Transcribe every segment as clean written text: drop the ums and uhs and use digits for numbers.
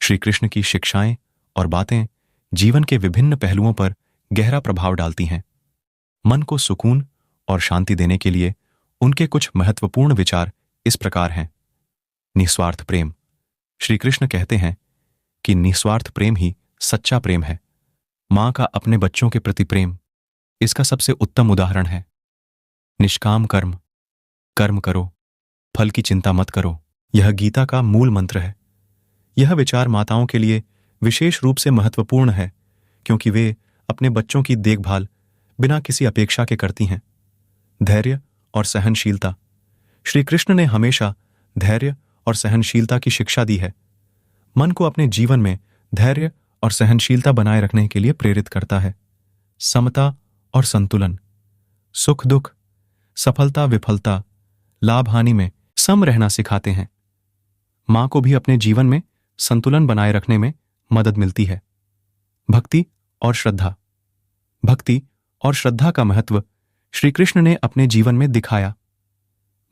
श्री कृष्ण की शिक्षाएं और बातें जीवन के विभिन्न पहलुओं पर गहरा प्रभाव डालती हैं। मन को सुकून और शांति देने के लिए उनके कुछ महत्वपूर्ण विचार इस प्रकार हैं। निस्वार्थ प्रेम। श्री कृष्ण कहते हैं कि निस्वार्थ प्रेम ही सच्चा प्रेम है। मां का अपने बच्चों के प्रति प्रेम इसका सबसे उत्तम उदाहरण है। निष्काम कर्म, कर्म करो, फल की चिंता मत करो, यह गीता का मूल मंत्र है। यह विचार माताओं के लिए विशेष रूप से महत्वपूर्ण है क्योंकि वे अपने बच्चों की देखभाल बिना किसी अपेक्षा के करती हैं। धैर्य और सहनशीलता। श्री कृष्ण ने हमेशा धैर्य और सहनशीलता की शिक्षा दी है। मन को अपने जीवन में धैर्य और सहनशीलता बनाए रखने के लिए प्रेरित करता है। समता और संतुलन। सुख दुख, सफलता विफलता, लाभ हानि में सम रहना सिखाते हैं। मां को भी अपने जीवन में संतुलन बनाए रखने में मदद मिलती है। भक्ति और श्रद्धा। भक्ति और श्रद्धा का महत्व श्री कृष्ण ने अपने जीवन में दिखाया।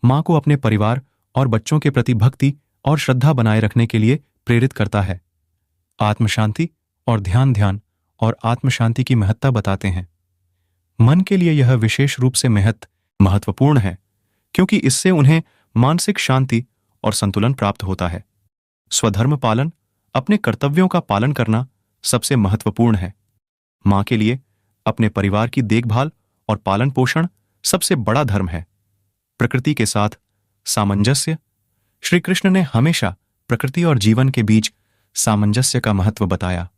मां को अपने परिवार और बच्चों के प्रति भक्ति और श्रद्धा बनाए रखने के लिए प्रेरित करता है। आत्मशांति और ध्यान और आत्मशांति की महत्ता बताते हैं। मन के लिए यह विशेष रूप से महत्वपूर्ण है क्योंकि इससे उन्हें मानसिक शांति और संतुलन प्राप्त होता है। स्वधर्म पालन, अपने कर्तव्यों का पालन करना सबसे महत्वपूर्ण है। मां के लिए अपने परिवार की देखभाल और पालन पोषण सबसे बड़ा धर्म है। प्रकृति के साथ सामंजस्य। श्री कृष्ण ने हमेशा प्रकृति और जीवन के बीच सामंजस्य का महत्व बताया।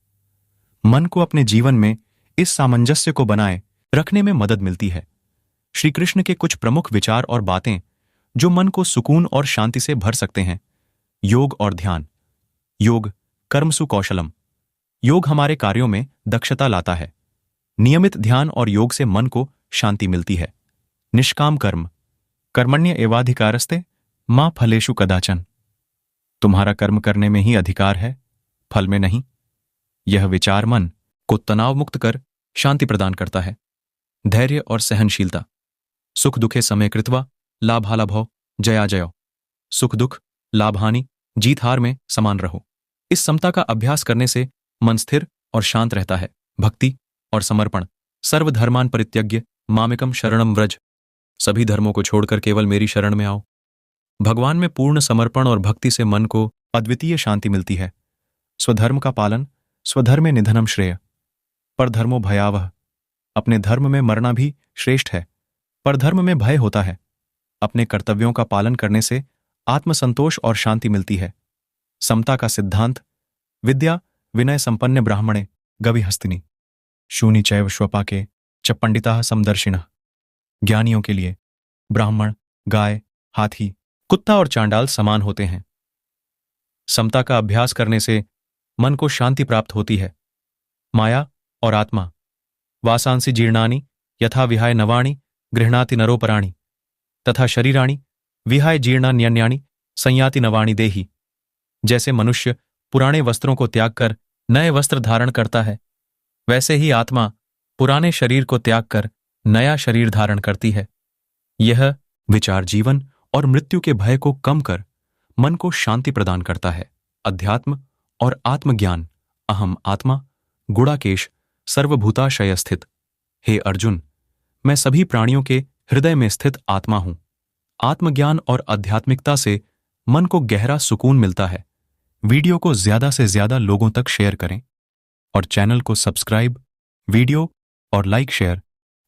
मन को अपने जीवन में इस सामंजस्य को बनाए रखने में मदद मिलती है। श्री कृष्ण के कुछ प्रमुख विचार और बातें जो मन को सुकून और शांति से भर सकते हैं। योग और ध्यान। योग कर्मसु कौशलम। योग हमारे कार्यों में दक्षता लाता है। नियमित ध्यान और योग से मन को शांति मिलती है। निष्काम कर्म। कर्मण्य एवाधिकारस्ते मां फलेषु कदाचन। तुम्हारा कर्म करने में ही अधिकार है, फल में नहीं। यह विचार मन को तनाव मुक्त कर शांति प्रदान करता है। धैर्य और सहनशीलता। सुख दुखे समय कृत्वा लाभालाभौ जया जयो। सुख दुख, लाभ हानि, जीत हार में समान रहो। इस समता का अभ्यास करने से मन स्थिर और शांत रहता है। भक्ति और समर्पण। सर्वधर्मान परित्यज्य मामेकम शरणम व्रज। सभी धर्मों को छोड़कर केवल मेरी शरण में आओ। भगवान में पूर्ण समर्पण और भक्ति से मन को अद्वितीय शांति मिलती है। स्वधर्म का पालन। स्वधर्मे निधनम श्रेय, परधर्मो भयावह। अपने धर्म में मरना भी श्रेष्ठ है, पर धर्म में भय होता है। अपने कर्तव्यों का पालन करने से आत्मसंतोष और शांति मिलती है। समता का सिद्धांत। विद्या विनय संपन्न ब्राह्मणे गविहस्तिनी। शूनि चैव श्वपाके च पंडिताः समदर्शिनः। ज्ञानियों के लिए ब्राह्मण, गाय, हाथी, कुत्ता और चांडाल समान होते हैं। समता का अभ्यास करने से मन को शांति प्राप्त होती है। माया और आत्मा। वासांसि जीर्णानि यथा विहाय नवाणि गृह्णाति नरोपराणि तथा शरीराणि विहाय जीर्णान्यन्यानि संयाति नवाणि देहि। जैसे मनुष्य पुराने वस्त्रों को त्याग कर नए वस्त्र धारण करता है, वैसे ही आत्मा पुराने शरीर को त्याग कर नया शरीर धारण करती है। यह विचार जीवन और मृत्यु के भय को कम कर मन को शांति प्रदान करता है। अध्यात्म और आत्मज्ञान। अहम आत्मा गुणाकेश सर्वभूताशय स्थित। हे अर्जुन, मैं सभी प्राणियों के हृदय में स्थित आत्मा हूं। आत्मज्ञान और आध्यात्मिकता से मन को गहरा सुकून मिलता है। वीडियो को ज्यादा से ज्यादा लोगों तक शेयर करें और चैनल को सब्सक्राइब, वीडियो और लाइक शेयर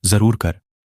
जरूर कर।